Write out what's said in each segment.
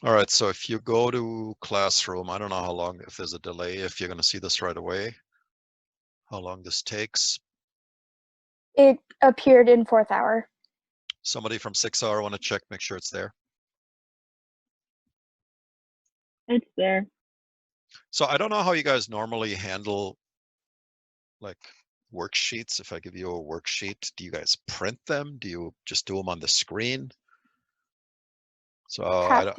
All right, so if you go to Classroom, I don't know how long, if there's a delay, if you're going to see this right away, how long this takes. It appeared in 4th hour. Somebody from 6 hour want to check, make sure it's there. It's there. So I don't know how you guys normally handle like worksheets. If I give you a worksheet, do you guys print them? Do you just do them on the screen? So I don't,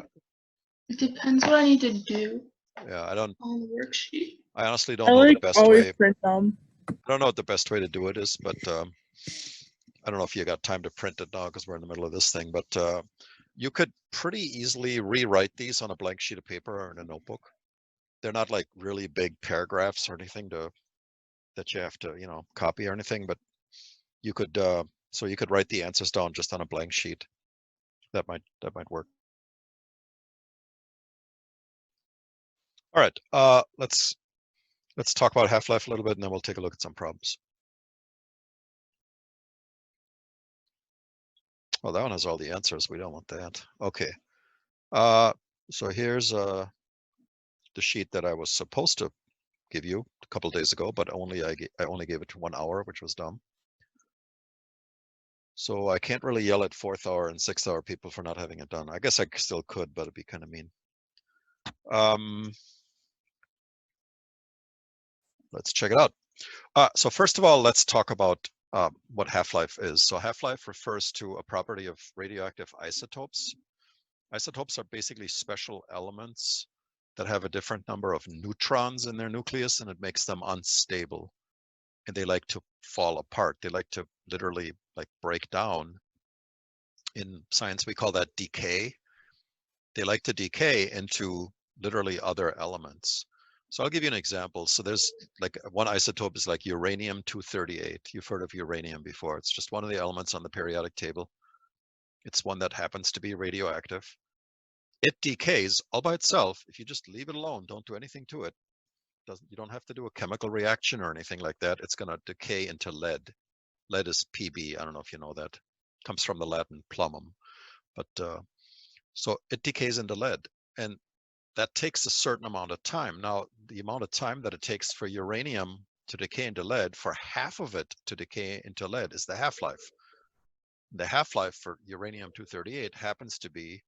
It depends what I need to do yeah, I don't, on the worksheet. I honestly I don't know the like best always way. print them. I don't know what the best way to do it is, but I don't know if you got time to print it now because we're in the middle of this thing, but you could pretty easily rewrite these on a blank sheet of paper or in a notebook. They're not like really big paragraphs or anything that you have to, copy or anything, but you could, so you could write the answers down just on a blank sheet. That might work. All right, let's talk about half-life a little bit, and then we'll take a look at some problems. Well, that one has all the answers. We don't want that. Okay. So here's the sheet that I was supposed to give you a couple days ago, but I only gave it 1 hour, which was dumb. So I can't really yell at 4th hour and 6th hour people for not having it done. I guess I still could, but it'd be kind of mean. Let's check it out. So first of all, let's talk about what half-life is. So half-life refers to a property of radioactive isotopes. Isotopes are basically special elements that have a different number of neutrons in their nucleus, and it makes them unstable. And they like to fall apart. They like to literally like break down. In science, we call that decay. They like to decay into literally other elements. So I'll give you an example. So there's like one isotope is like uranium-238. You've heard of uranium before. It's just one of the elements on the periodic table. It's one that happens to be radioactive. It decays all by itself. If you just leave it alone, don't do anything to it. You don't have to do a chemical reaction or anything like that. It's going to decay into lead. Lead is Pb. I don't know if you know that. It comes from the Latin plumum. But so it decays into lead. And that takes a certain amount of time. Now, the amount of time that it takes for uranium to decay into lead, for half of it to decay into lead, is the half-life. The half-life for uranium-238 happens to be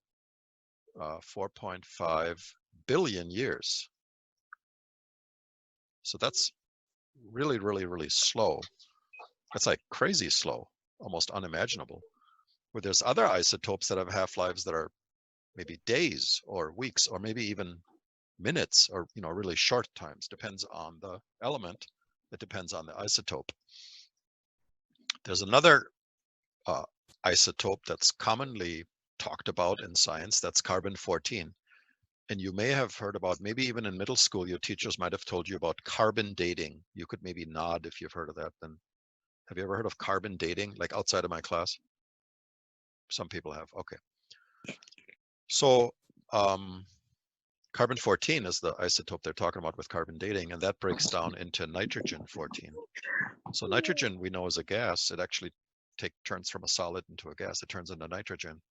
4.5 billion years. So that's really, really, really slow. That's like crazy slow, almost unimaginable. Where there's other isotopes that have half-lives that are maybe days or weeks or maybe even minutes or really short times. Depends on the element. It depends on the isotope. There's another isotope that's commonly talked about in science. That's carbon-14. And you may have heard about, maybe even in middle school, your teachers might have told you about carbon dating. You could maybe nod if you've heard of that. Then, have you ever heard of carbon dating, like outside of my class? Some people have. Okay. So carbon-14 is the isotope they're talking about with carbon dating, and that breaks down into nitrogen-14. So nitrogen, we know, is a gas. It actually turns from a solid into a gas. It turns into nitrogen.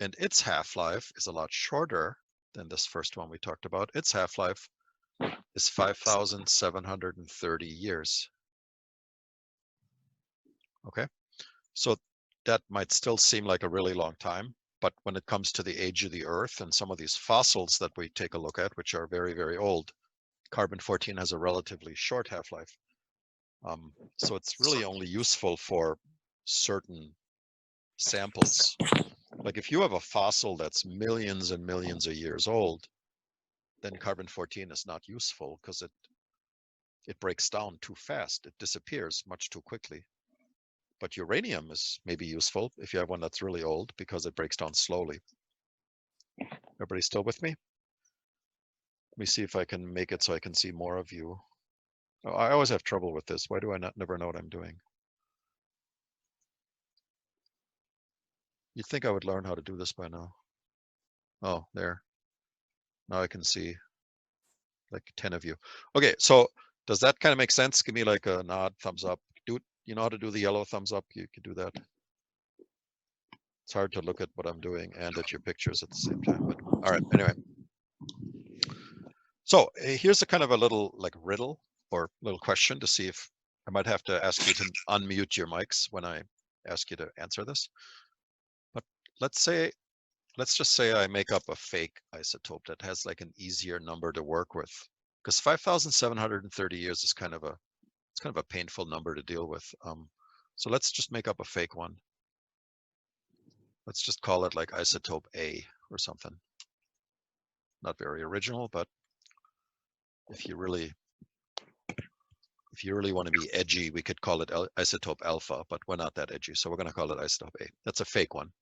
And its half-life is a lot shorter than this first one we talked about. Its half-life is 5,730 years. Okay, so that might still seem like a really long time, but when it comes to the age of the Earth and some of these fossils that we take a look at, which are very, very old, carbon-14 has a relatively short half-life. So it's really only useful for certain samples. Like if you have a fossil that's millions and millions of years old, then carbon-14 is not useful because it breaks down too fast. It disappears much too quickly. But uranium is maybe useful if you have one that's really old because it breaks down slowly. Everybody still with me? Let me see if I can make it so I can see more of you. Oh, I always have trouble with this. Why do I never know what I'm doing? You'd think I would learn how to do this by now. Oh, there. Now I can see like 10 of you. Okay, so does that kind of make sense? Give me like a nod, thumbs up. Do it. You know how to do the yellow thumbs up? You could do that. It's hard to look at what I'm doing and at your pictures at the same time, but all right, anyway. So here's a kind of a little like riddle or little question to see if I might have to ask you to unmute your mics when I ask you to answer this. But let's just say I make up a fake isotope that has like an easier number to work with, because 5,730 years is kind of a painful number to deal with. So let's just make up a fake one. Let's just call it like isotope A or something. Not very original, but if you really want to be edgy, we could call it isotope alpha, but we're not that edgy, so we're going to call it isotope A. That's a fake one.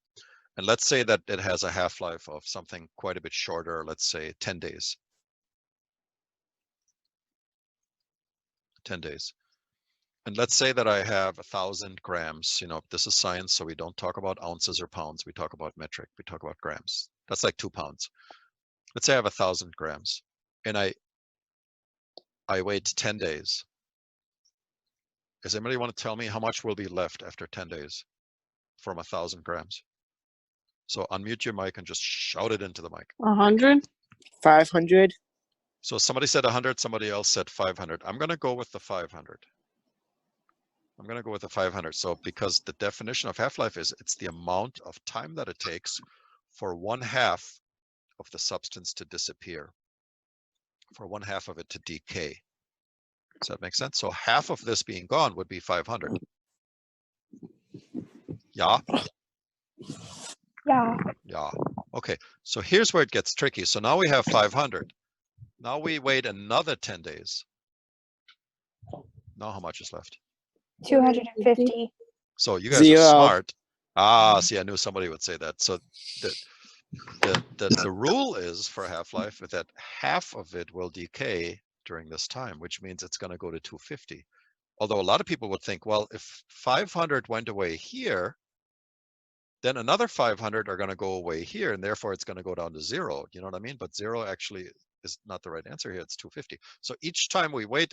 And let's say that it has a half-life of something quite a bit shorter, let's say 10 days. 10 days. And let's say that I have 1,000 grams. This is science, so we don't talk about ounces or pounds. We talk about metric. We talk about grams. That's like 2 pounds. Let's say I have 1,000 grams, and I wait 10 days. Does anybody want to tell me how much will be left after 10 days from 1,000 grams? So unmute your mic and just shout it into the mic. 100. 500. So somebody said 100, somebody else said 500. I'm going to go with the 500. I'm going to go with the 500. So because the definition of half-life is it's the amount of time that it takes for 1/2 of the substance to disappear, for 1/2 of it to decay. Does that make sense? So half of this being gone would be 500. Yeah? Yeah. Yeah. Okay. So here's where it gets tricky. So now we have 500. Now we wait another 10 days. Now how much is left? 250. So you guys are 0. smart. Ah, see, I knew somebody would say that. So the rule is for half-life that half of it will decay during this time, which means it's going to go to 250. Although a lot of people would think, well, if 500 went away here, then another 500 are going to go away here, and therefore it's going to go down to 0. You know what I mean? But 0 actually is not the right answer here. It's 250. So each time we wait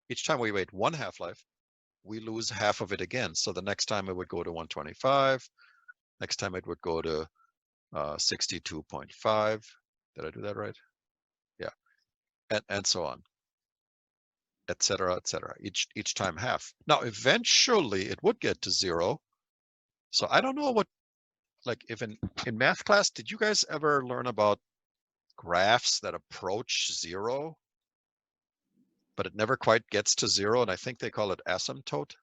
each time we wait one half-life, we lose half of it again. So the next time it would go to 125. Next time it would go to 62.5. Did I do that right? Yeah. And so on, et cetera, et cetera. Each time half. Now, eventually it would get to 0. So I don't know what, like if in math class, did you guys ever learn about graphs that approach 0, but it never quite gets to 0? And I think they call it asymptote.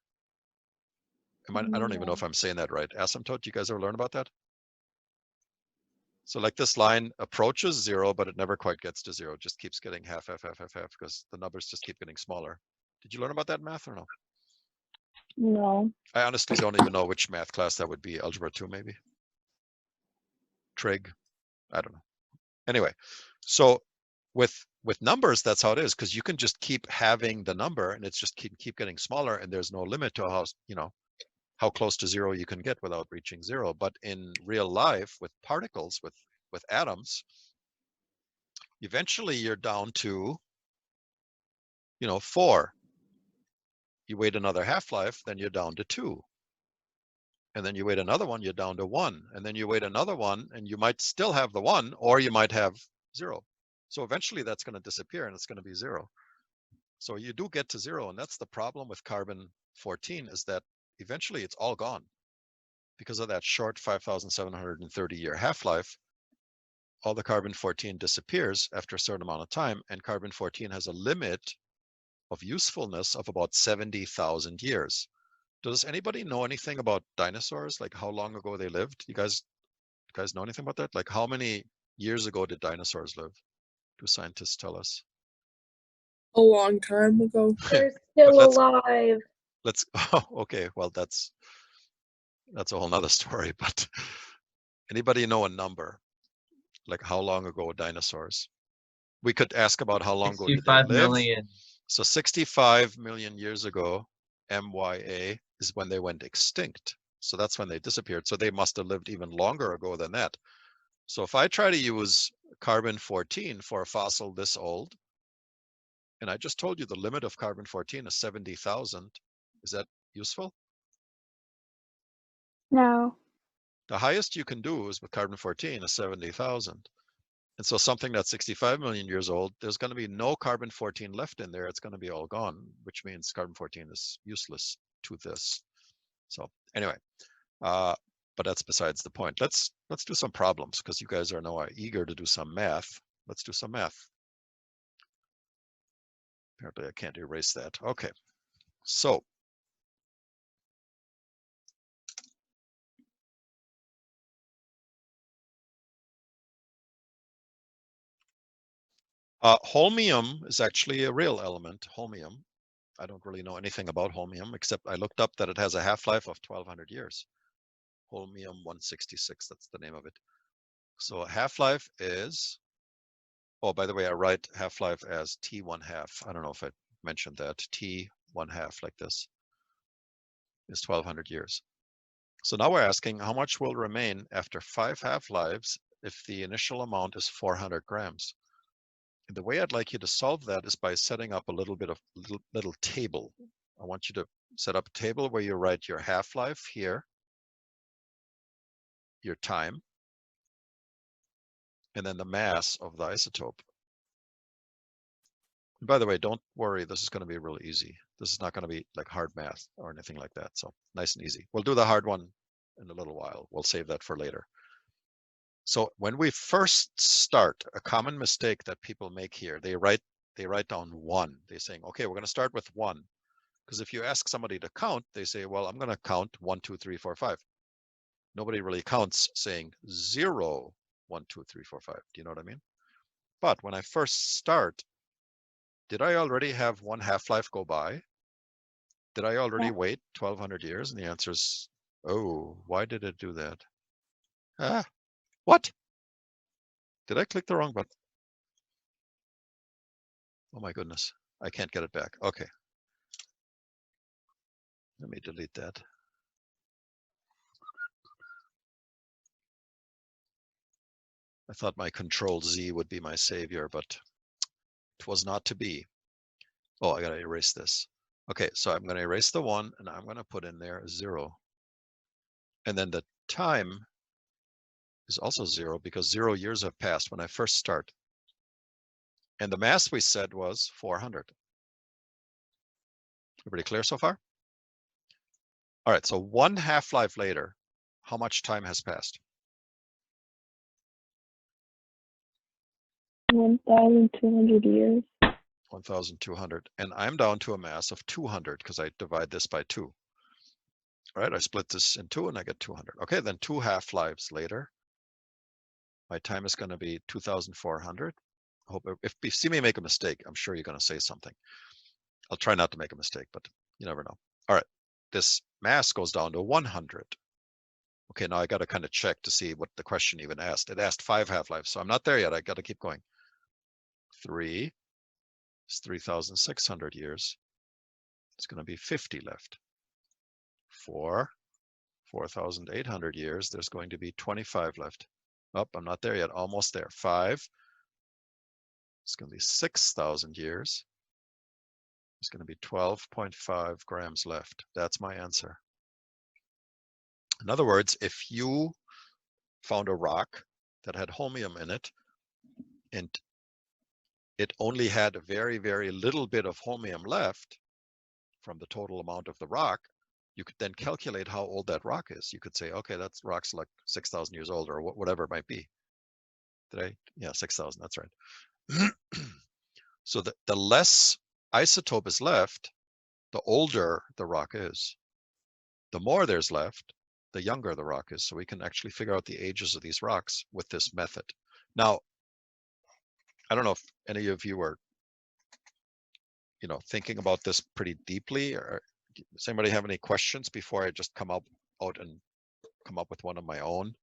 I don't even know if I'm saying that right. Asymptote, you guys ever learn about that? So like this line approaches 0, but it never quite gets to 0. It just keeps getting half, because the numbers just keep getting smaller. Did you learn about that in math or no? No. I honestly don't even know which math class that would be. Algebra 2, maybe? Trig? I don't know. Anyway, so with numbers, that's how it is, because you can just keep having the number and it's just keep getting smaller, and there's no limit to how close to 0 you can get without reaching 0. But in real life, with particles, with atoms, eventually you're down to 4. You wait another half-life, then you're down to 2. And then you wait another one, you're down to 1. And then you wait another one, and you might still have the 1, or you might have 0. So eventually that's going to disappear and it's going to be 0. So you do get to 0, and that's the problem with carbon-14, is that eventually it's all gone. Because of that short 5,730 year half-life, all the carbon-14 disappears after a certain amount of time, and carbon-14 has a limit of usefulness of about 70,000 years. Does anybody know anything about dinosaurs? Like how long ago they lived? You guys know anything about that? Like how many years ago did dinosaurs live? Do scientists tell us? A long time ago. They're still let's- alive. Oh, okay. Well, that's a whole nother story, but anybody know a number? Like how long ago dinosaurs? We could ask about how long ago did they 65 live. million. So 65 million years ago, MYA, is when they went extinct. So that's when they disappeared. So they must have lived even longer ago than that. So if I try to use carbon-14 for a fossil this old, and I just told you the limit of carbon-14 is 70,000, is that useful? No. The highest you can do is with carbon-14 is 70,000. And so something that's 65 million years old, there's going to be no carbon-14 left in there. It's going to be all gone, which means carbon-14 is useless to this. So anyway, but that's besides the point. Let's do some problems because you guys are now eager to do some math. Let's do some math. Apparently I can't erase that. Okay, so holmium is actually a real element, holmium. I don't really know anything about holmium, except I looked up that it has a half-life of 1200 years. Holmium 166, that's the name of it. So half-life is, oh, by the way, I write half-life as T1/2. I don't know if I mentioned that. T1/2 like this is 1200 years. So now we're asking how much will remain after 5 half-lives if the initial amount is 400 grams. And the way I'd like you to solve that is by setting up a little bit of little table. I want you to set up a table where you write your half-life here, your time, and then the mass of the isotope. And by the way, don't worry, this is going to be really easy. This is not going to be like hard math or anything like that. So nice and easy. We'll do the hard one in a little while. We'll save that for later. So when we first start, a common mistake that people make here, they write down 1. They're saying, okay, we're going to start with 1. Because if you ask somebody to count, they say, well, I'm going to count 1, 2, 3, 4, 5. Nobody really counts saying 0, 1, 2, 3, 4, 5. Do you know what I mean? But when I first start, did I already have 1 half-life go by? Did I already wait 1200 years? And the answer is, oh, why did it do that? Ah, what? Did I click the wrong button? Oh my goodness, I can't get it back. Okay. Let me delete that. I thought my Control Z would be my savior, but it was not to be. Oh, I gotta erase this. Okay, so I'm gonna erase the 1 and I'm gonna put in there 0. And then the time is also 0 because 0 years have passed when I first start. And the mass we said was 400. Everybody clear so far? All right, so 1 half-life later, how much time has passed? 1,200 years. 1,200. And I'm down to a mass of 200 because I divide this by 2. All right, I split this in 2 and I get 200. Okay, then 2 half-lives later, my time is going to be 2,400. I hope if you see me make a mistake, I'm sure you're going to say something. I'll try not to make a mistake, but you never know. All right, this mass goes down to 100. Okay, now I got to kind of check to see what the question even asked. It asked 5 half-lives, so I'm not there yet. I got to keep going. 3 is 3,600 years. It's going to be 50 left. 4, 4,800 years. There's going to be 25 left. Oh, I'm not there yet. Almost there. 5. It's going to be 6,000 years. There's going to be 12.5 grams left. That's my answer. In other words, if you found a rock that had holmium in it, and it only had a very, very little bit of holmium left from the total amount of the rock, you could then calculate how old that rock is. You could say, okay, that rock's like 6,000 years old or whatever it might be. Did I? Yeah, 6,000, that's right. So the less isotope is left, the older the rock is. The more there's left, the younger the rock is. So we can actually figure out the ages of these rocks with this method. Now, I don't know if any of you are, thinking about this pretty deeply, or does anybody have any questions before I just come out and come up with one of my own?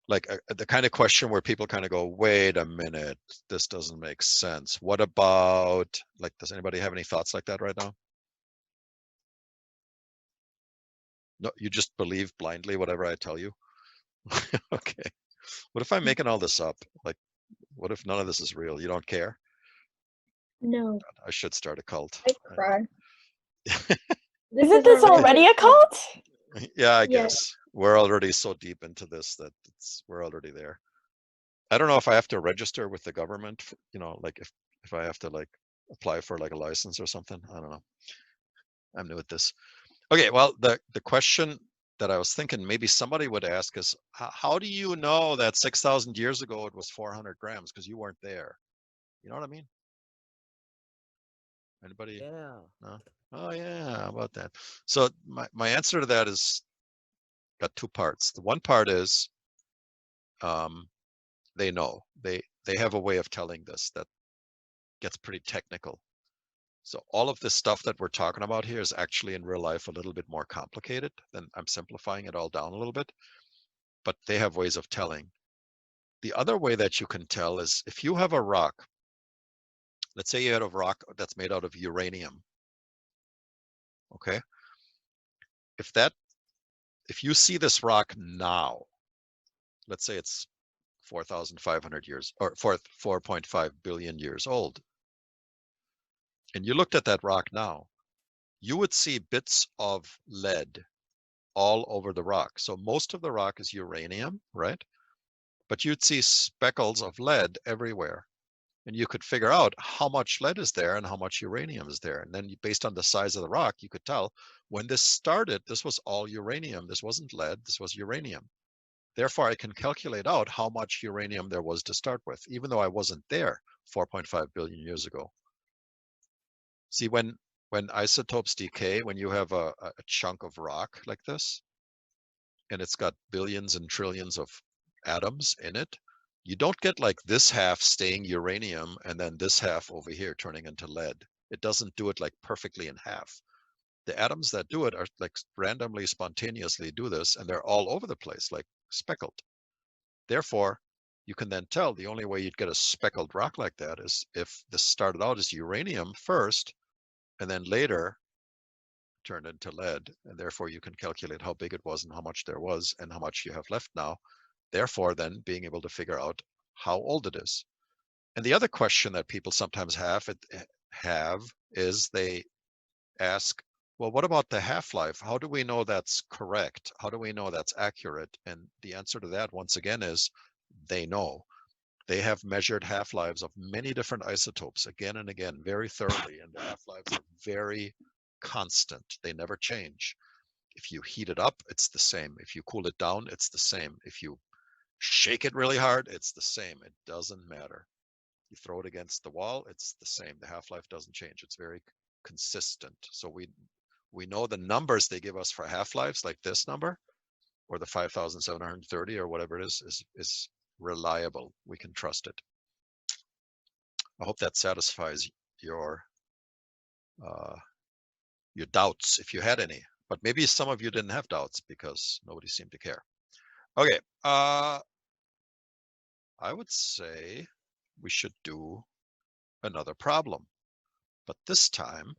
Like the kind of question where people kind of go, wait a minute, this doesn't make sense. What about, like, does anybody have any thoughts like that right now? No, you just believe blindly whatever I tell you? Okay. What if I'm making all this up? Like, what if none of this is real? You don't care? No. I should start a cult. I cry. Isn't this already a cult? Yeah, I Yes. guess. We're already so deep into this that we're already there. I don't know if I have to register with the government, like if I have to like apply for like a license or something. I don't know. I'm new at this. Okay, well, the question that I was thinking maybe somebody would ask is, how do you know that 6,000 years ago it was 400 grams? Because you weren't there. You know what I mean? Anybody? Yeah. No? Oh yeah, how about that? So my answer to that is got two parts. The one part is they know. They have a way of telling this that gets pretty technical. So all of this stuff that we're talking about here is actually in real life a little bit more complicated than I'm simplifying it all down a little bit, but they have ways of telling. The other way that you can tell is if you have a rock, let's say you had a rock that's made out of uranium, okay? If you see this rock now, let's say it's 4,500 years or 4.5 billion years old, and you looked at that rock now, you would see bits of lead all over the rock. So most of the rock is uranium, right? But you'd see speckles of lead everywhere. And you could figure out how much lead is there and how much uranium is there. And then based on the size of the rock, you could tell when this started, this was all uranium. This wasn't lead, this was uranium. Therefore, I can calculate out how much uranium there was to start with, even though I wasn't there 4.5 billion years ago. See, when isotopes decay, when you have a chunk of rock like this, and it's got billions and trillions of atoms in it, you don't get like this half staying uranium and then this half over here turning into lead. It doesn't do it like perfectly in half. The atoms that do it are like randomly, spontaneously do this, and they're all over the place, like speckled. Therefore, you can then tell the only way you'd get a speckled rock like that is if this started out as uranium first, and then later turned into lead, and therefore you can calculate how big it was and how much there was and how much you have left now. Therefore, then being able to figure out how old it is. And the other question that people sometimes have is they ask, well, what about the half-life? How do we know that's correct? How do we know that's accurate? And the answer to that, once again, is they know. They have measured half-lives of many different isotopes again and again, very thoroughly, and the half-lives are very constant. They never change. If you heat it up, it's the same. If you cool it down, it's the same. If you shake it really hard, it's the same. It doesn't matter. You throw it against the wall, it's the same. The half-life doesn't change. It's very consistent. So we know the numbers they give us for half-lives, like this number, or the 5,730 or whatever it is reliable. We can trust it. I hope that satisfies your doubts, if you had any. But maybe some of you didn't have doubts because nobody seemed to care. Okay, I would say we should do another problem, but this time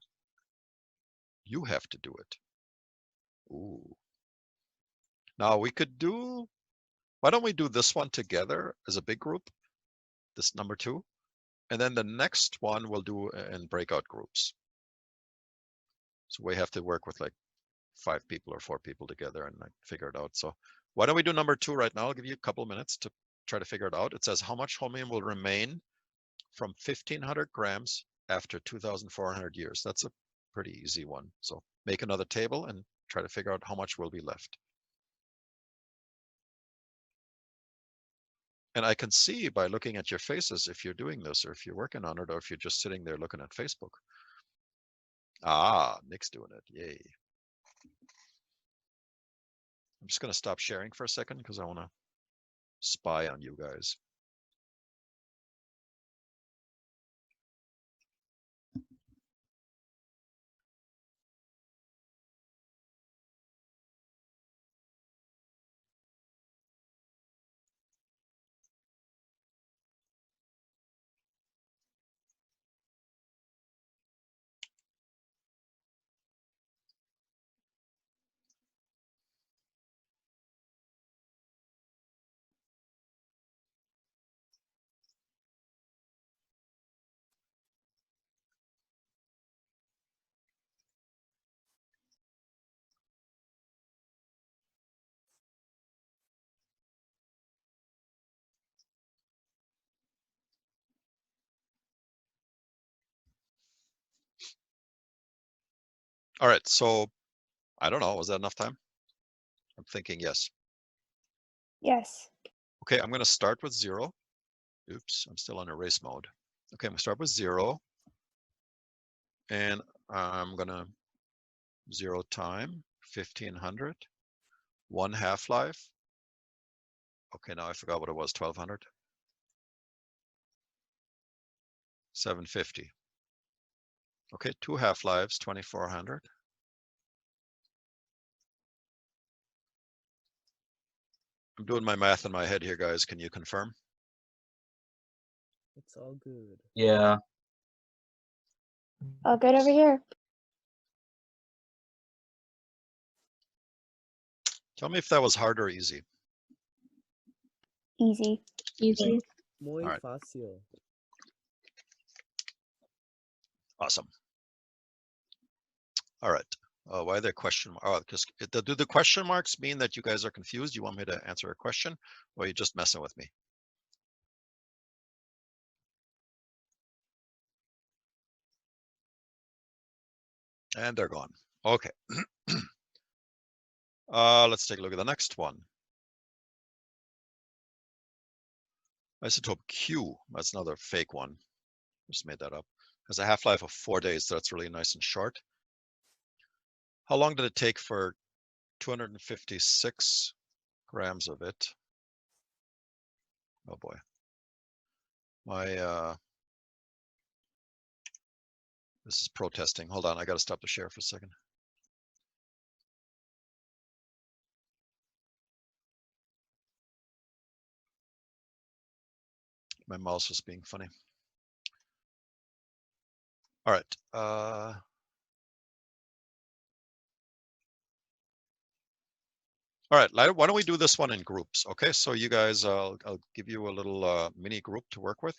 you have to do it. Ooh. Now we could do, why don't we do this one together as a big group, this number 2, and then the next one we'll do in breakout groups. So we have to work with like 5 people or 4 people together and like figure it out. So why don't we do number 2 right now? I'll give you a couple of minutes to try to figure it out. It says how much chromium will remain from 1,500 grams after 2,400 years. That's a pretty easy one. So make another table and try to figure out how much will be left. And I can see by looking at your faces if you're doing this or if you're working on it or if you're just sitting there looking at Facebook. Ah, Nick's doing it. Yay. I'm just going to stop sharing for a second because I want to spy on you guys. All right, so I don't know, was that enough time? I'm thinking yes. Yes. Okay, I'm gonna start with 0. Oops, I'm still on erase mode. Okay, I'm gonna start with 0. And I'm gonna 0 time, 1500, 1 half-life. Okay, now I forgot what it was, 1200. 750. Okay, 2 half-lives, 2400. I'm doing my math in my head here, guys. Can you confirm? It's all good. Yeah. All good over here. Tell me if that was hard or easy. Easy. Easy. Muy All right. fácil. Awesome. All right. Why are there question marks? Oh, because do the question marks mean that you guys are confused? You want me to answer a question, or are you just messing with me? And they're gone. Okay. Let's take a look at the next one. Isotope Q. That's another fake one. Just made that up. Has a half-life of 4 days, so that's really nice and short. How long did it take for 256 grams of it? Oh boy. This is protesting. Hold on, I gotta stop the share for a second. My mouse was being funny. All right. All right, why don't we do this one in groups? Okay, so you guys, I'll give you a little mini group to work with.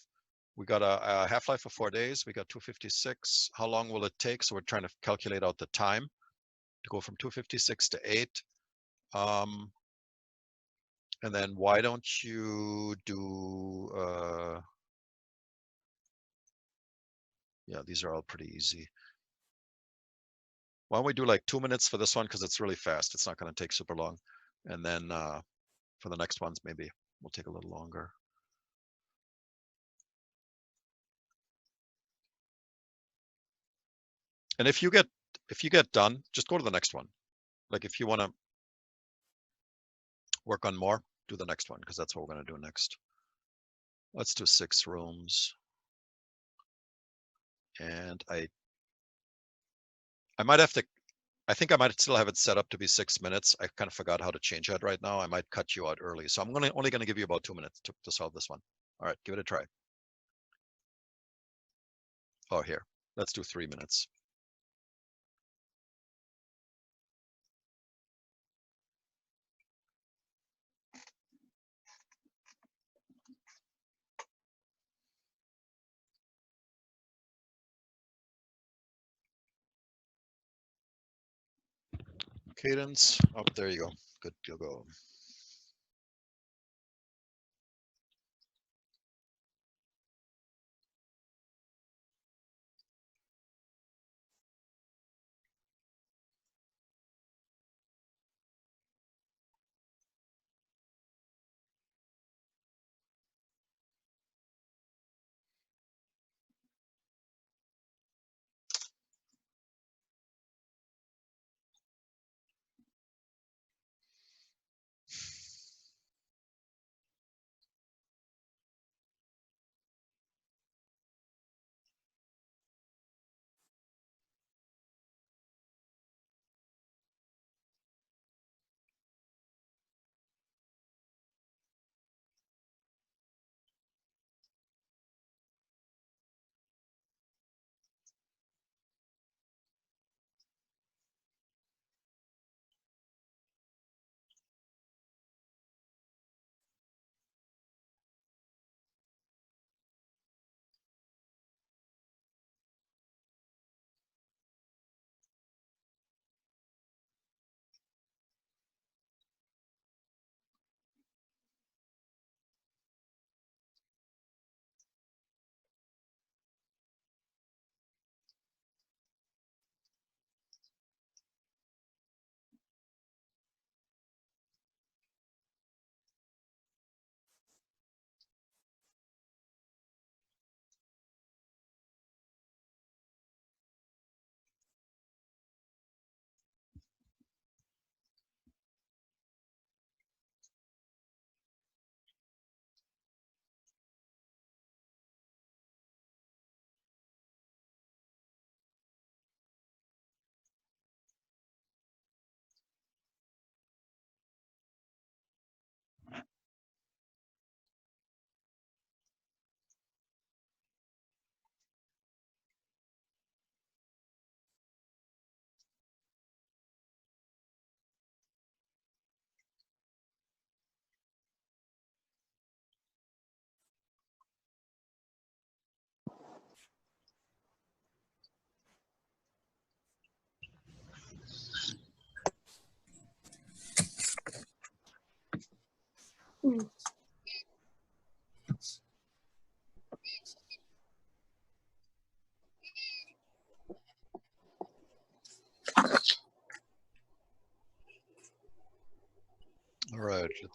We got a half-life of 4 days. We got 256. How long will it take? So we're trying to calculate out the time to go from 256 to 8. And then why don't you do, yeah, these are all pretty easy. Why don't we do like 2 minutes for this one? Because it's really fast. It's not going to take super long. And then for the next ones, maybe we'll take a little longer. And if you get done, just go to the next one. Like if you want to work on more, do the next one, because that's what we're going to do next. Let's do 6 rooms. And I might have to, I think I might still have it set up to be 6 minutes. I kind of forgot how to change that right now. I might cut you out early. So I'm only going to give you about 2 minutes to solve this one. All right, give it a try. Oh, here, let's do 3 minutes. Cadence, oh, there you go. Good, you'll go.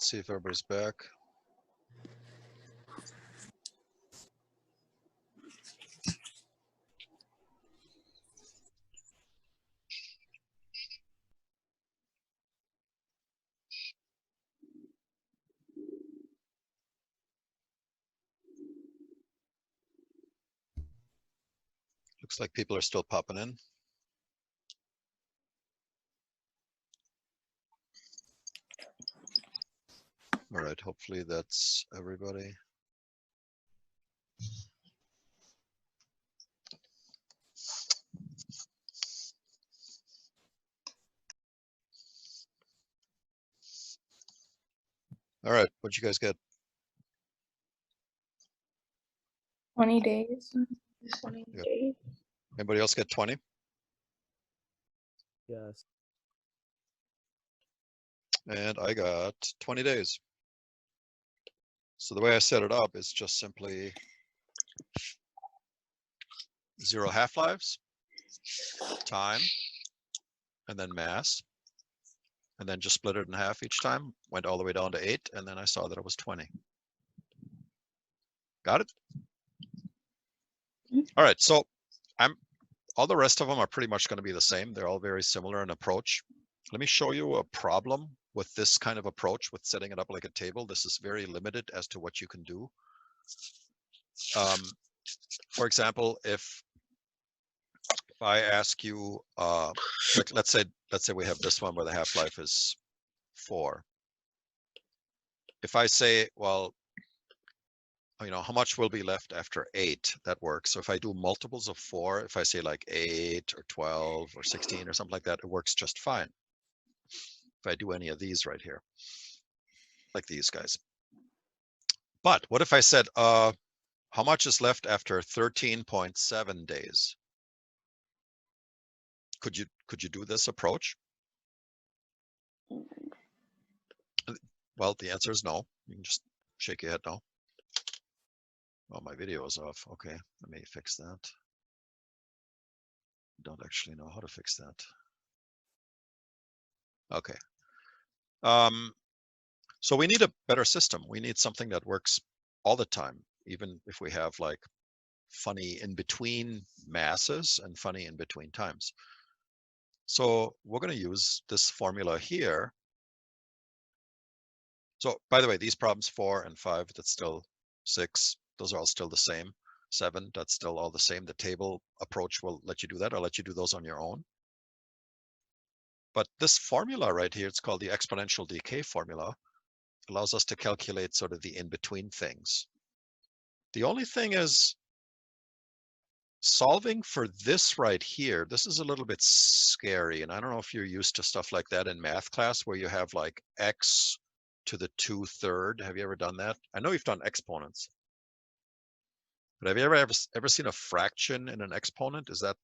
Let's see if everybody's back. Looks like people are still popping in. All right, hopefully that's everybody. All right, what'd you guys get? 20 days. 20 Yep. days. Anybody else get 20? Yes. And I got 20 days. So the way I set it up is just simply 0 half-lives, time, and then mass, and then just split it in half each time, went all the way down to 8, and then I saw that it was 20. Got it? All right, so all the rest of them are pretty much going to be the same. They're all very similar in approach. Let me show you a problem with this kind of approach with setting it up like a table. This is very limited as to what you can do. For example, if I ask you, like let's say we have this one where the half-life is 4. If I say, well, you know, how much will be left after 8? That works. So if I do multiples of 4, if I say like 8 or 12 or 16 or something like that, it works just fine. If I do any of these right here, like these guys. But what if I said, how much is left after 13.7 days? Could you do this approach? Well, the answer is no. You can just shake your head no. Oh, my video is off. Okay, let me fix that. Don't actually know how to fix that. Okay. So we need a better system. We need something that works all the time, even if we have like funny in between masses and funny in between times. So we're going to use this formula here. So by the way, these problems 4 and 5, that's still 6. Those are all still the same. 7, that's still all the same. The table approach will let you do that. I'll let you do those on your own. But this formula right here, it's called the exponential decay formula, allows us to calculate sort of the in-between things. The only thing is solving for this right here, this is a little bit scary. And I don't know if you're used to stuff like that in math class where you have like x to the 2/3. Have you ever done that? I know you've done exponents. But have you ever seen a fraction in an exponent? Is that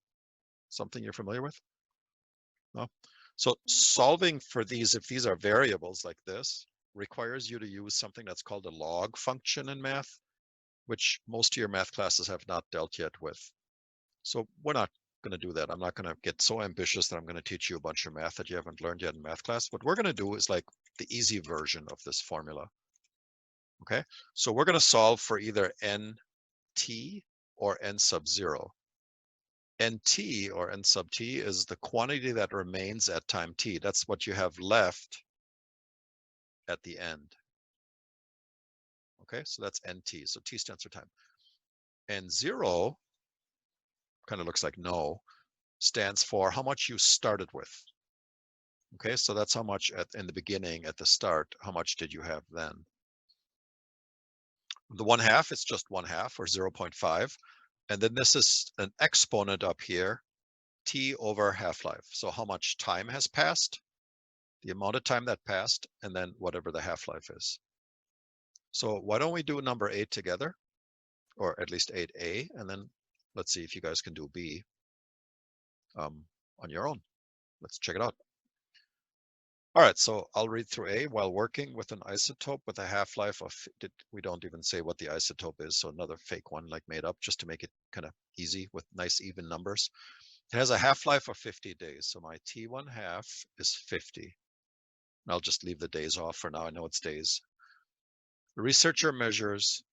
something you're familiar with? No? So solving for these, if these are variables like this, requires you to use something that's called a log function in math, which most of your math classes have not dealt yet with. So we're not going to do that. I'm not going to get so ambitious that I'm going to teach you a bunch of math that you haven't learned yet in math class. What we're going to do is like the easy version of this formula. Okay, so we're going to solve for either nt or n sub 0. Nt or n sub t is the quantity that remains at time t. That's what you have left at the end. Okay, so that's nt. So t stands for time. And 0 kind of looks like no, stands for how much you started with. Okay, so that's how much in the beginning, at the start, how much did you have then? The 1/2 is just 1/2 or 0.5. And then this is an exponent up here, t over half-life. So how much time has passed, the amount of time that passed, and then whatever the half-life is. So why don't we do number 8 together, or at least 8a, and then let's see if you guys can do b on your own. Let's check it out. All right, so I'll read through A. While working with an isotope with a half-life of, we don't even say what the isotope is, so another fake one like made up just to make it kind of easy with nice even numbers. It has a half-life of 50 days, so my T1 half is 50. I'll just leave the days off for now. I know it's days. The researcher measures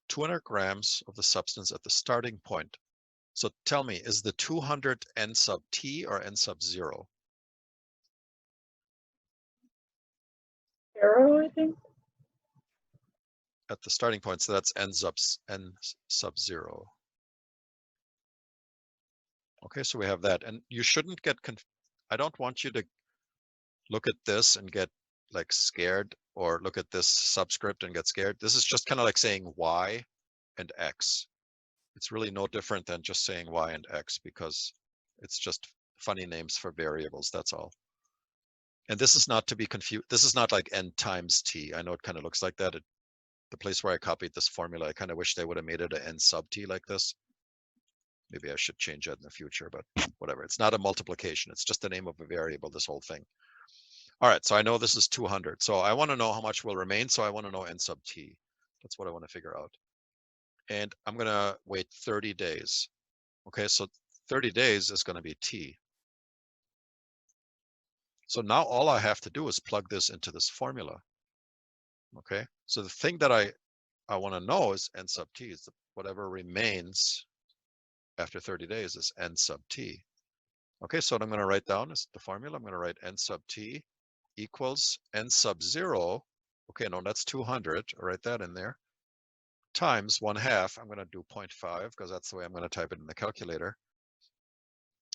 200 grams of the substance at the starting point. So tell me, is the 200 n sub t or n sub 0? Zero, I think. At the starting point, so that's n sub 0. Okay, so we have that. And you shouldn't get I don't want you to look at this and get like scared, or look at this subscript and get scared. This is just kind of like saying y and x. It's really no different than just saying y and x, because it's just funny names for variables, that's all. And this is not to be confused. This is not like n times t. I know it kind of looks like that. The place where I copied this formula, I kind of wish they would have made it an n sub t like this. Maybe I should change that in the future, but whatever. It's not a multiplication. It's just the name of a variable, this whole thing. All right, so I know this is 200. So I want to know how much will remain. So I want to know n sub t. That's what I want to figure out. And I'm going to wait 30 days. Okay, so 30 days is going to be t. So now all I have to do is plug this into this formula. Okay, so the thing that I want to know is n sub t, is whatever remains after 30 days is n sub t. Okay, so what I'm going to write down is the formula. I'm going to write n sub t equals n sub 0. Okay, no, that's 200. I'll write that in there. Times 1/2. I'm going to do 0.5 because that's the way I'm going to type it in the calculator.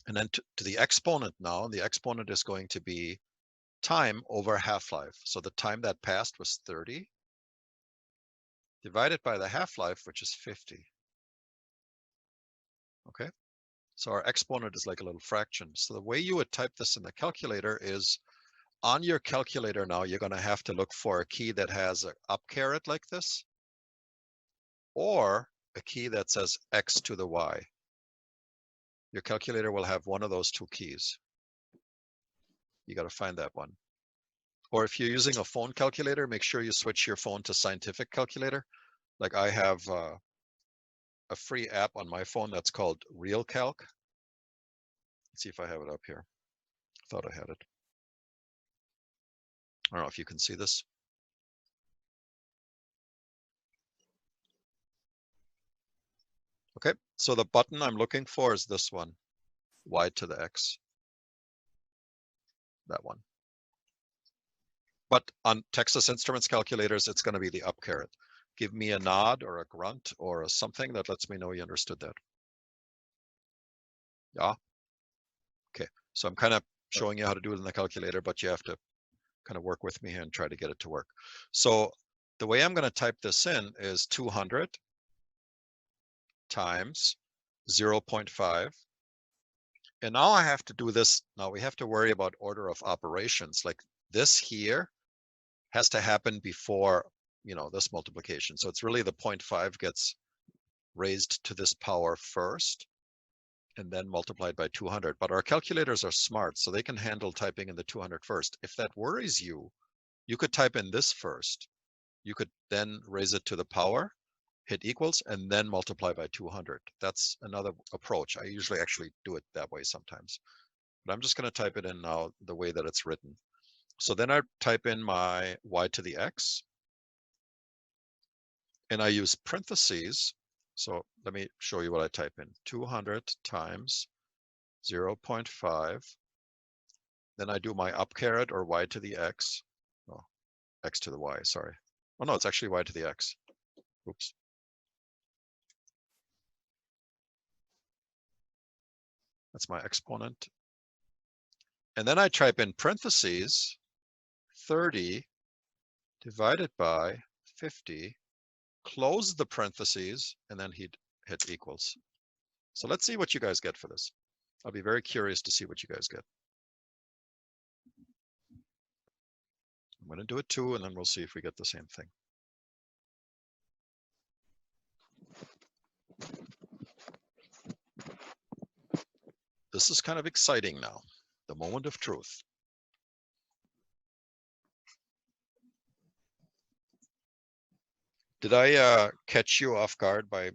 And then to the exponent now, the exponent is going to be time over half-life. So the time that passed was 30, divided by the half-life, which is 50. Okay, so our exponent is like a little fraction. So the way you would type this in the calculator is, on your calculator now, you're going to have to look for a key that has an up caret like this, or a key that says x to the y. Your calculator will have one of those two keys. You got to find that one. Or if you're using a phone calculator, make sure you switch your phone to scientific calculator. Like I have a free app on my phone that's called Real Calc. Let's see if I have it up here. I thought I had it. I don't know if you can see this. Okay, so the button I'm looking for is this one, y to the x. That one. But on Texas Instruments calculators, it's going to be the up caret. Give me a nod or a grunt or a something that lets me know you understood that. Yeah. Okay, so I'm kind of showing you how to do it in the calculator, but you have to kind of work with me here and try to get it to work. So the way I'm going to type this in is 200 times 0.5. And now I have to do this. Now we have to worry about order of operations. Like this here has to happen before, you know, this multiplication. So it's really the 0.5 gets raised to this power first and then multiplied by 200. But our calculators are smart, so they can handle typing in the 200 first. If that worries you, you could type in this first. You could then raise it to the power, hit equals, and then multiply by 200. That's another approach. I usually actually do it that way sometimes. But I'm just going to type it in now the way that it's written. So then I type in my y to the x, and I use parentheses. So let me show you what I type in. 200 times 0.5. Then I do my up caret or y to the x. Oh, x to the y, sorry. Oh no, it's actually y to the x. Oops. That's my exponent. And then I type in parentheses 30 divided by 50, close the parentheses, and then hit equals. So let's see what you guys get for this. I'll be very curious to see what you guys get. I'm going to do it too, and then we'll see if we get the same thing. This is kind of exciting now, the moment of truth. Did I catch you off guard by,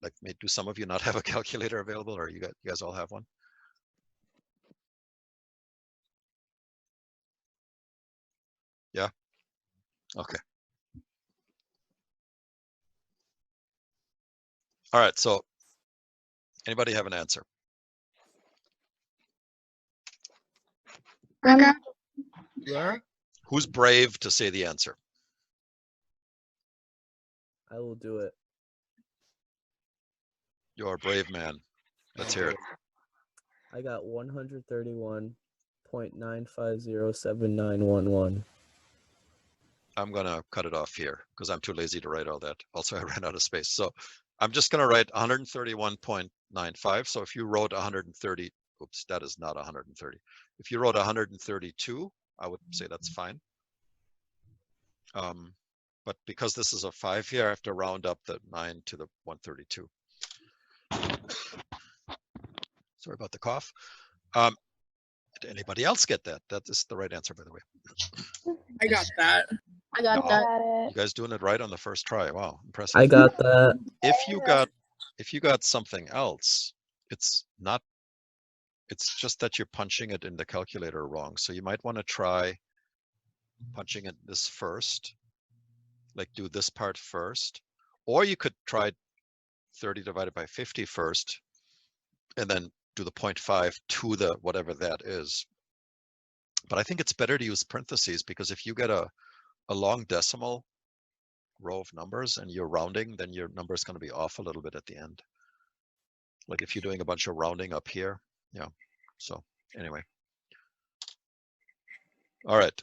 like, do some of you not have a calculator available, or you guys all have one? Okay. All right, so anybody have an answer? I got Yeah, Who's brave to say the answer? I will do it. You're a brave man. Let's hear it. I got 131.9507911. I'm gonna cut it off here because I'm too lazy to write all that. Also, I ran out of space. So I'm just gonna write 131.95. So if you wrote 130, oops, that is not 130. If you wrote 132, I would say that's fine. But because this is a 5 here, I have to round up the 9 to the 132. Sorry about the cough. Did anybody else get that? That is the right answer, by the way. I got that. I got No. that. Got You it. guys doing it right on the first try. Wow, impressive. I got that. If you got something else, it's just that you're punching it in the calculator wrong. So you might want to try punching it this first, like do this part first, or you could try 30 divided by 50 first, and then do the 0.5 to the whatever that is. But I think it's better to use parentheses because if you get a long decimal row of numbers and you're rounding, then your number is going to be off a little bit at the end. Like if you're doing a bunch of rounding up here. Yeah. So anyway. All right.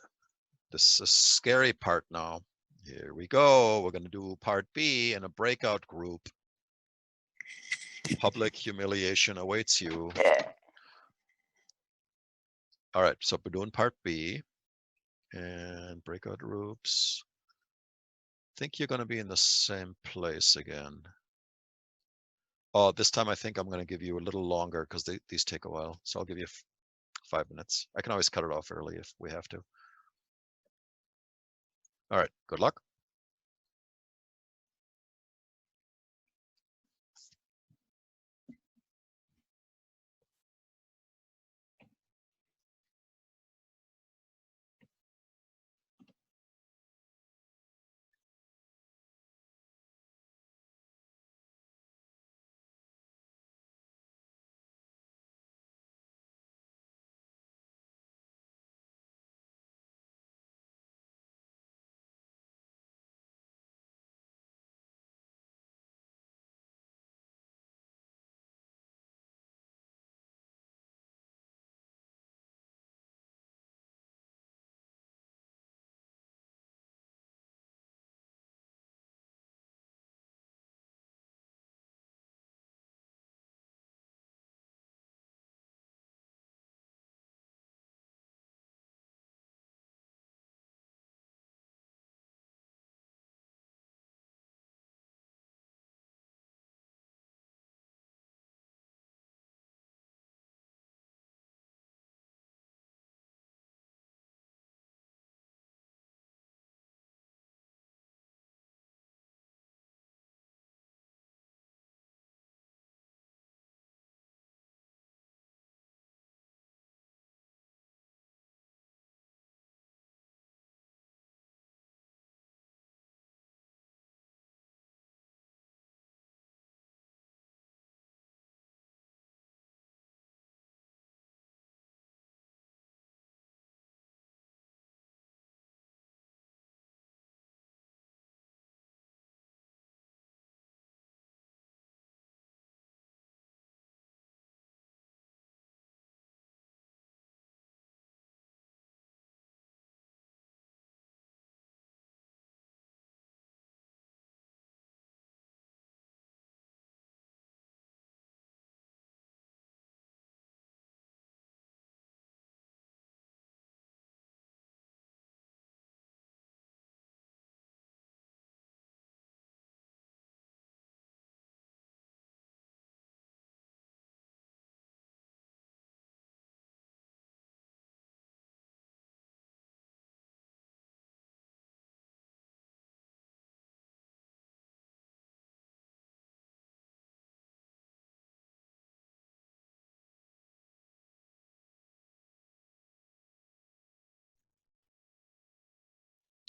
This is a scary part now. Here we go. We're going to do part B in a breakout group. Public humiliation awaits you. All right. So we're doing part B and breakout groups. I think you're going to be in the same place again. Oh, this time I think I'm going to give you a little longer because these take a while. So I'll give you 5 minutes. I can always cut it off early if we have to. All right, good luck.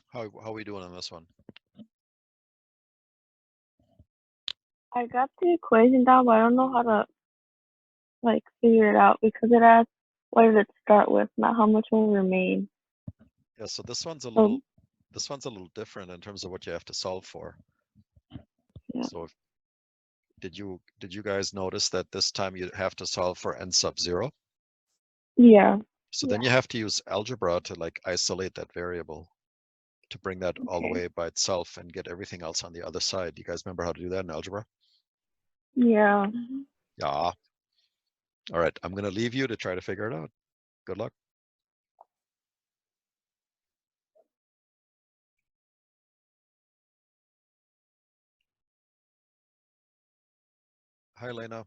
How are we doing on this one? I got the equation down, but I don't know how to like figure it out because it asks what did it start with, not how much will remain. Yeah, so this one's a Um, little different in terms of what you have to solve for. Yeah. So did you guys notice that this time you have to solve for n sub 0? Yeah. So then you have to use algebra to like isolate that variable to bring that all the Okay. way by itself and get everything else on the other side. Do you guys remember how to do that in algebra? Yeah. Yeah. All right, I'm gonna leave you to try to figure it out. Good luck. Hi, Lena.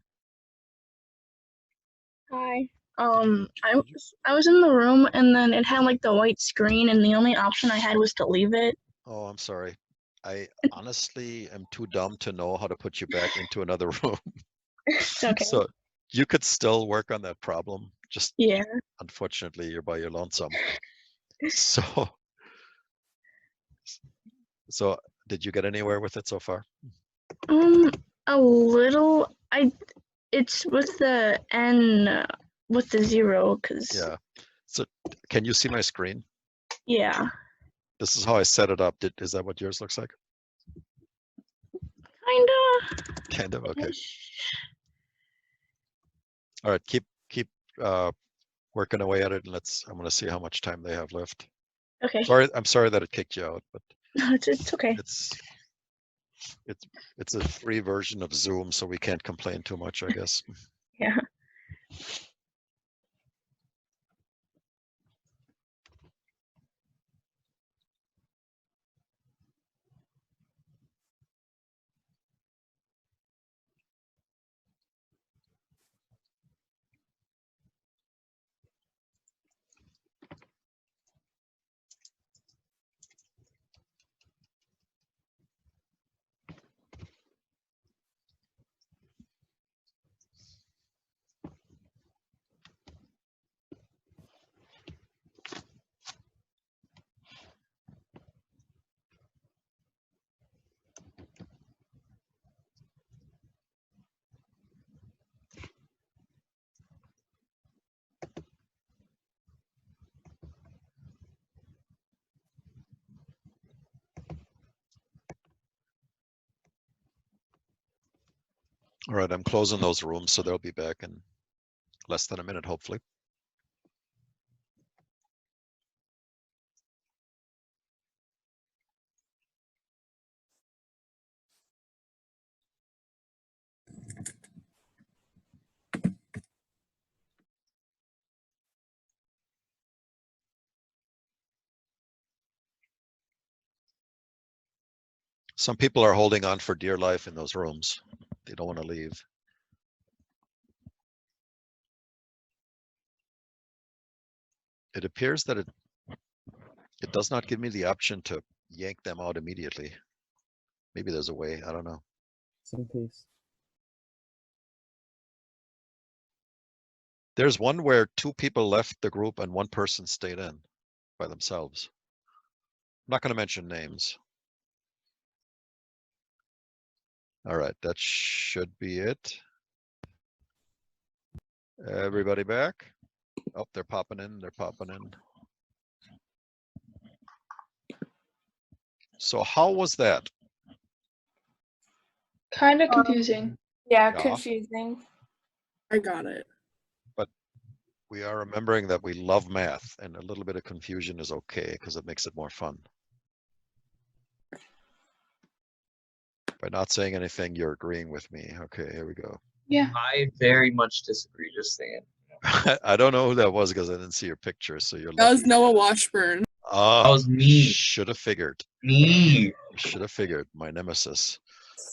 Hi. you- I was in the room and then it had like the white screen and the only option I had was to leave it. Oh, I'm sorry. I honestly am too dumb to know how to put you back into another room. It's okay. So you could still work on that problem. Just Yeah. unfortunately, you're by your lonesome. So, so did you get anywhere with it so far? A little. It's with the N with the 0 because Yeah. So can you see my screen? yeah, This is how I set it up. Is that what yours looks like? kinda. Kind of, okay. All right, keep working away at it, and I'm gonna see how much time they have left. Okay. I'm sorry that it kicked you out, but No, it's okay. it's a free version of Zoom, so we can't complain too much, I guess. Yeah. All right, I'm closing those rooms, so they'll be back in less than a minute, hopefully. Some people are holding on for dear life in those rooms. They don't want to leave. It appears that it does not give me the option to yank them out immediately. Maybe there's a way, I don't know. Some peace. There's one where 2 people left the group and 1 person stayed in by themselves. I'm not going to mention names. All right, that should be it. Everybody back? Oh, they're popping in, they're popping in. So how was that? Kind of confusing. Yeah, Yeah. confusing. I got it. But we are remembering that we love math, and a little bit of confusion is okay because it makes it more fun. By not saying anything, you're agreeing with me. Okay, here we go. Yeah. I very much disagree, just saying. I don't know who that was because I didn't see your picture, so you're That was lucky. Noah Washburn. Ah, That was me. should have figured. Me. Should have figured. My nemesis.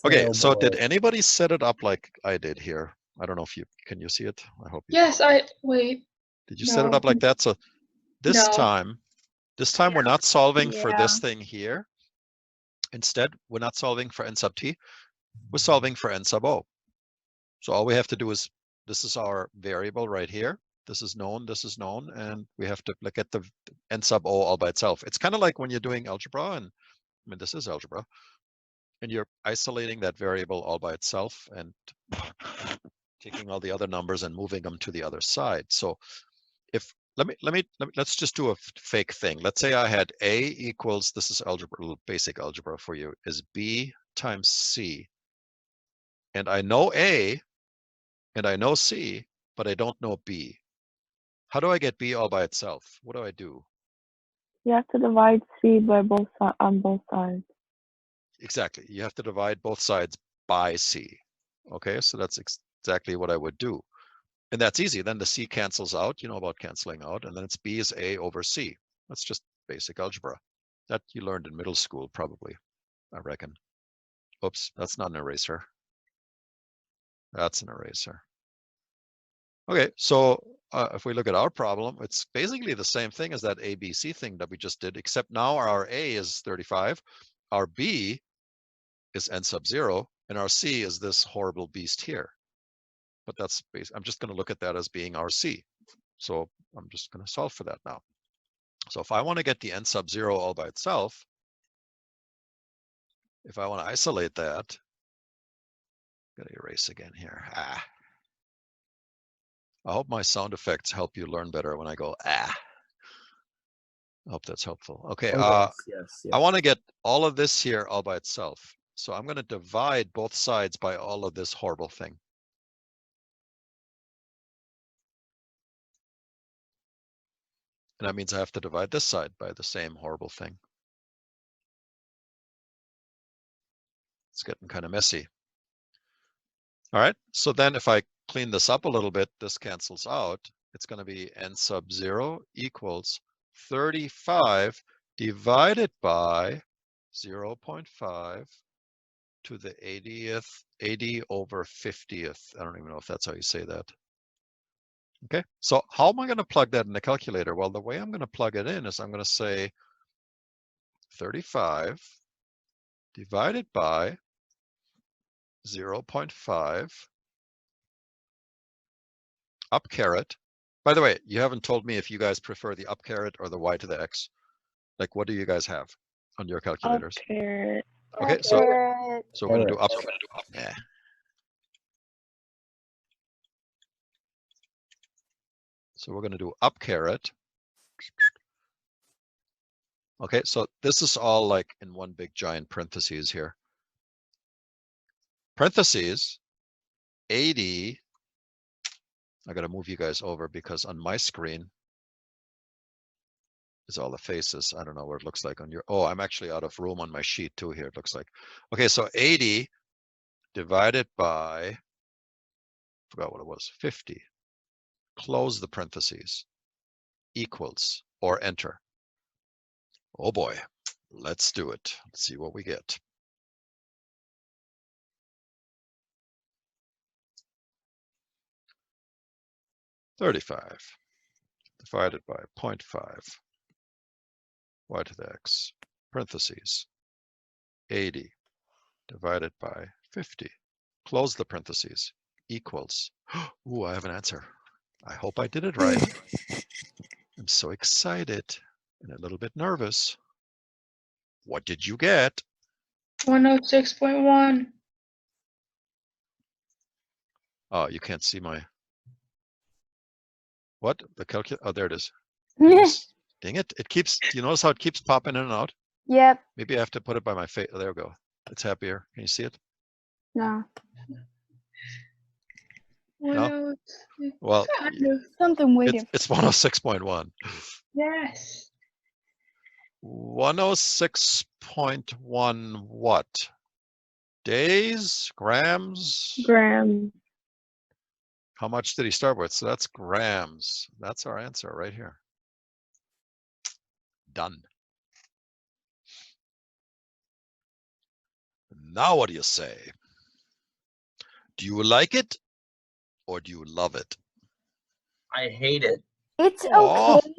Okay, so did anybody set it up like I did here? I don't know if can you see it? I hope you Yes, wait. did you set it No. up like that? So this No. time we're not solving for Yeah. this thing here. Instead, we're not solving for n sub t, we're solving for n sub o. So all we have to do is, this is our variable right here. This is known, and we have to look at the n sub o all by itself. It's kind of like when you're doing algebra, and I mean, this is algebra, and you're isolating that variable all by itself and taking all the other numbers and moving them to the other side. So if let's just do a fake thing. Let's say I had a equals, this is algebra, little basic algebra for you, is b times c. And I know a and I know c, but I don't know b. How do I get b all by itself? What do I do? You have to divide C by on both sides. Exactly. You have to divide both sides by c. Okay, so that's exactly what I would do. And that's easy. Then the c cancels out. You know about canceling out. And then it's b is a over c. That's just basic algebra. That you learned in middle school, probably, I reckon. Oops, that's not an eraser. That's an eraser. Okay, so if we look at our problem, it's basically the same thing as that ABC thing that we just did, except now our A is 35, our B is n sub 0, and our C is this horrible beast here. But that's I'm just going to look at that as being our C. So I'm just going to solve for that now. So if I want to get the n sub 0 all by itself, if I want to isolate that, gotta erase again here. I hope my sound effects help you learn better when I go I hope that's helpful. Okay, Oh, yes. I want to get all of this here all by itself. So I'm going to divide both sides by all of this horrible thing. And that means I have to divide this side by the same horrible thing. It's getting kind of messy. All right, so then if I clean this up a little bit, this cancels out. It's going to be n sub 0 equals 35 divided by 0.5 to the 80 over 50th. I don't even know if that's how you say that. Okay, so how am I going to plug that in the calculator? Well, the way I'm going to plug it in is I'm going to say 35 divided by 0.5 up caret. By the way, you haven't told me if you guys prefer the up caret or the y to the x. Like, what do you guys have on your calculators? Up caret. Okay, so we're going to do up. Yeah. So we're going to do up caret. Okay, so this is all like in one big giant parentheses here. Parentheses 80. I got to move you guys over because on my screen is all the faces. I don't know what it looks like on your. Oh, I'm actually out of room on my sheet too here. It looks like. Okay, so 80 divided by, forgot what it was, 50. Close the parentheses. Equals or enter. Oh boy, let's do it. Let's see what we get. $35 divided by 0.5 y to the x, parentheses, 80 divided by 50, close the parentheses, equals, ooh, I have an answer. I hope I did it right. I'm so excited and a little bit nervous. What did you get? 106.1. Oh, you can't see my, what? The calculator, oh, there it is. Dang it, it keeps, do you notice how it keeps popping in and out? Yep. Maybe I have to put it by my face. Oh, there we go. It's happier. Can you see it? No. No? Well, Something weird. it's 106.1. Yes. 106.1 what? Days? Grams? Grams. How much did he start with? So that's grams. That's our answer right here. Done. Now what do you say? Do you like it or do you love it? I hate it. It's Aw. okay.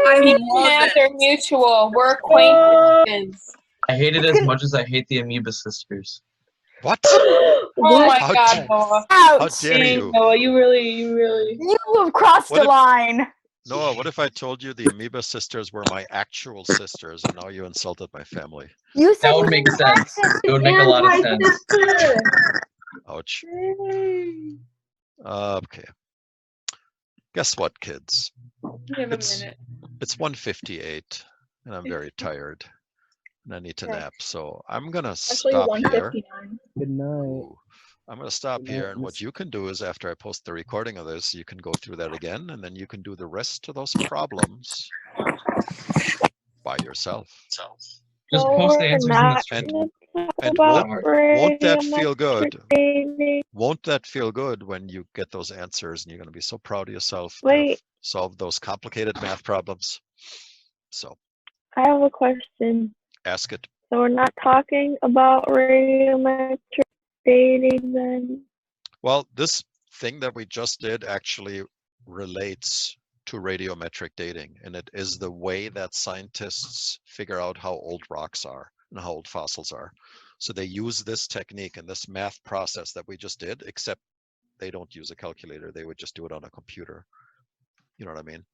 I Me love and it. they're mutual. We're acquaintances. I hate it It's as gonna- much as I hate the Amoeba Sisters. What? Oh my How God, dare- Noah. How Ouch! dare Dang, you? Noah, you really. You have crossed What a if- line. Noah, what if I told you the amoeba sisters were my actual sisters and now you insulted my family? You said That would you make didn't sense. practice. It would make a lot of sense. Anti-sister. Ouch. Okay. Guess what, kids? Give a It's minute. it's 1:58 and I'm very tired and I need to Okay. nap. So I'm gonna Actually, stop here. 159. Good night. Ooh. I'm gonna stop Good here, night, and what Miss- you can do is after I post the recording of this, you can go through that again, and then you can do the rest of those problems by yourself. Just So post the we're answers in the not stream. gonna talk And about won't that feel good? radiometric dating. Won't that feel good when you get those answers and you're gonna be so proud of yourself to Wait. have solved those complicated math problems? So I have a question. ask it. So we're not talking about radiometric dating then? Well, this thing that we just did actually relates to radiometric dating, and it is the way that scientists figure out how old rocks are and how old fossils are. So they use this technique and this math process that we just did, except they don't use a calculator. They would just do it on a computer. You know what I mean?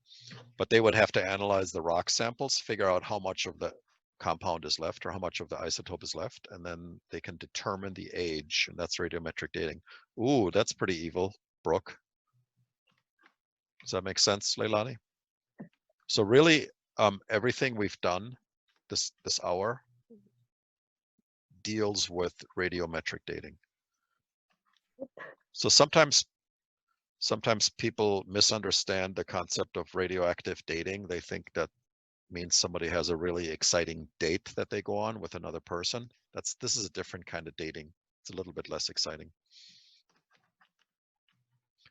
But they would have to analyze the rock samples, figure out how much of the compound is left or how much of the isotope is left, and then they can determine the age, and that's radiometric dating. Ooh, that's pretty evil, Brooke. Does that make sense, Leilani? So really, everything we've done this hour deals with radiometric dating. So sometimes people misunderstand the concept of radioactive dating. They think that means somebody has a really exciting date that they go on with another person. This is a different kind of dating. It's a little bit less exciting.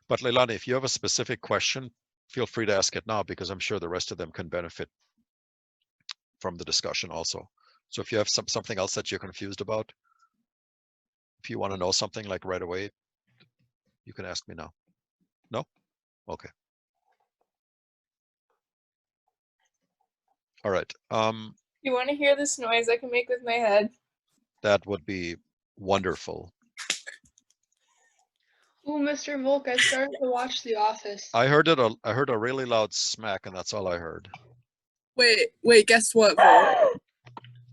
But Leilani, if you have a specific question, feel free to ask it now, because I'm sure the rest of them can benefit from the discussion also. So if you have something else that you're confused about, if you want to know something like right away, you can ask me now. No? Okay. All right. You want to hear this noise I can make with my head? That would be wonderful. Oh, Mr. Volk, I started to watch The Office. I heard a really loud smack, and that's all I heard. Wait, guess what, Vol?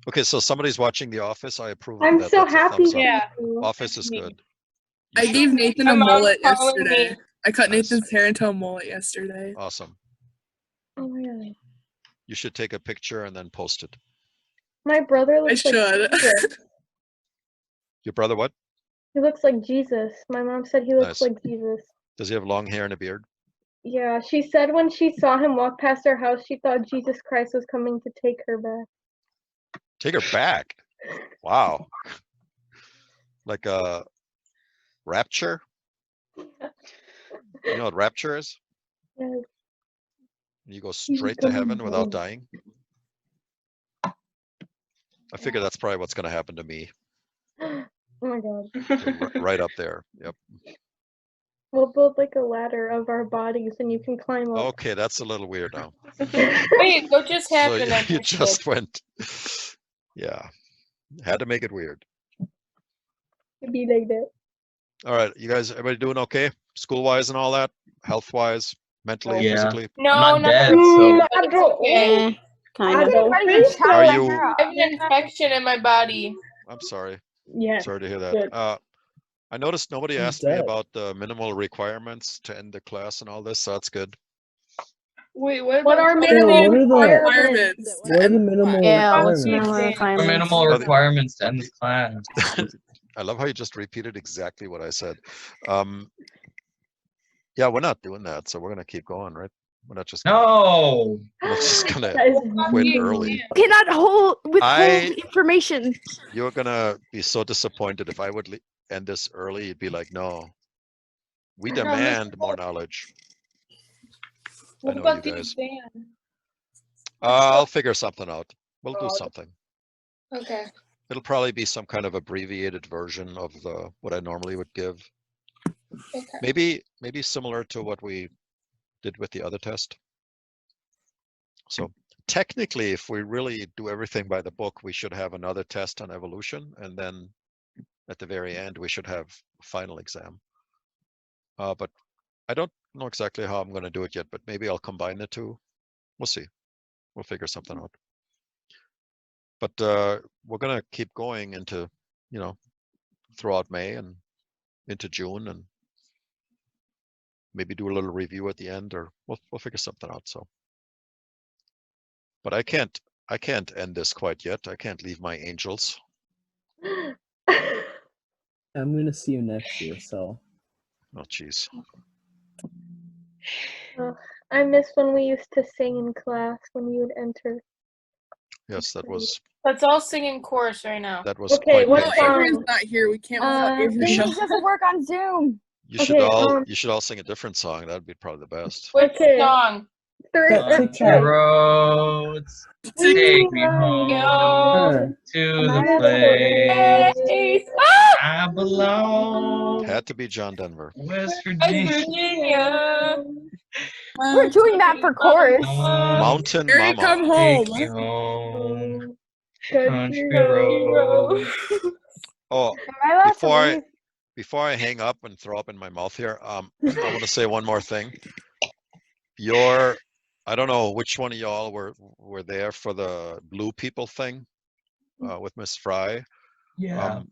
Okay, so somebody's watching The Office. I approve of I'm that. so That's a happy. thumbs up. Yeah. Office is Me. good. I gave Nathan My a mom's mullet calling yesterday. me. I cut Nice. Nathan's hair into a mullet yesterday. Awesome. Oh my god. You should take a picture and then post it. My brother I looks like should. Jesus. Your brother what? He looks like Jesus. My mom said he looks Nice. like Jesus. Does he have long hair and a beard? Yeah, she said when she saw him walk past her house, she thought Jesus Christ was coming to take her back. Take her back. Wow. Like a rapture? You know what rapture is? Yes. You go straight to heaven without dying. I figure that's probably what's going to happen to me. Oh my god. Right up there. Yep. We'll build like a ladder of our bodies and you can climb up. Okay, that's a little weird now. Wait, what just So happened? I you missed it. just went. Yeah. Had to make it weird. It'd be like that. All right, you guys, everybody doing okay? School-wise and all that? Health-wise, mentally, Yeah. physically? No, I'm not dead, really, so- but it's okay. Kind I of. don't think so. Are you? I have an infection in my body. I'm sorry. Yeah. Sorry to hear that. Good. I noticed nobody Who's asked me that? about the minimal requirements to end the class and all this, so that's good. Wait, what What about are the minimal what are the- requirements? What are the minimal Yeah, what's requirements? minimal What What are requirements? minimal Are they- requirements to end this class? I love how you just repeated exactly what I said. Yeah, we're not doing that, so we're gonna keep going, right? We're not just gonna, No. we're not just gonna That is quit weird. early. Cannot withhold I- information. You're gonna be so disappointed if I would end this early. You'd be like, no, we No, demand more knowledge. What know about you the guys. exam? I'll figure something out. We'll do God. something. Okay. It'll probably be some kind of abbreviated version of what I normally would give. Okay. Maybe similar to what we did with the other test. So technically, if we really do everything by the book, we should have another test on evolution, and then at the very end, we should have a final exam. But I don't know exactly how I'm going to do it yet, but maybe I'll combine the two. We'll see. We'll figure something out. But we're going to keep going into, throughout May and into June, and maybe do a little review at the end, or we'll figure something out. So, but I can't end this quite yet. I can't leave my angels. I'm gonna see you next year, so. Oh, jeez. I miss when we used to sing in class when you would enter. Yes, that was Let's all sing in chorus right now. that was Okay, quite what No, painful. song? Avery's not here. We can't without Avery. Singing doesn't work on Zoom. You should Okay, you should all sing a different song. That'd be probably the best. Which Okay. song? Three. Country roads, take me home Sure. to the place Place. I belong. Had to be John Denver. West West Virginia. Virginia. We're doing that for chorus. Mountain Mary, Mama. come Take home. me home. Country Country road. Oh, Am I allowed to before I leave? before I hang up and throw up in my mouth here, I want to say one more thing. I don't know which one of y'all were there for the Blue People thing with Miss Fry. Yeah.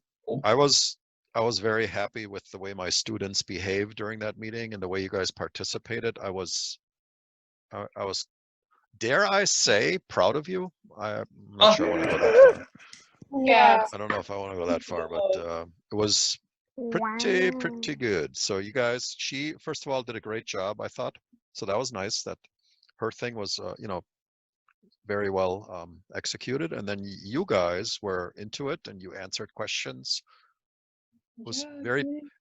I was very happy with the way my students behaved during that meeting and the way you guys participated. I was, dare I say, proud of you. I'm not sure I want to go that far. Yeah. I don't know if I want to go that far, but it was pretty good. So you guys, she first of all did a great job, I thought. So that was nice that her thing was, very well executed. And then you guys were into it and you answered questions. It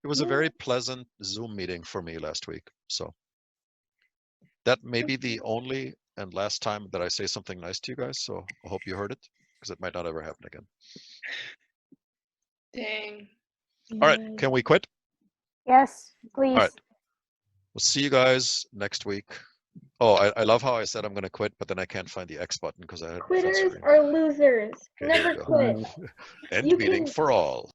was a very pleasant Zoom meeting for me last week. So that may be the only and last time that I say something nice to you guys. So I hope you heard it, because it might not ever happen again. Dang. All right, can we quit? Yes, please. All right. We'll see you guys next week. Oh, I love how I said I'm going to quit, but then I can't find the X button because I had Quitters are losers. Okay, there Never you go. quit. End You meeting can- for all.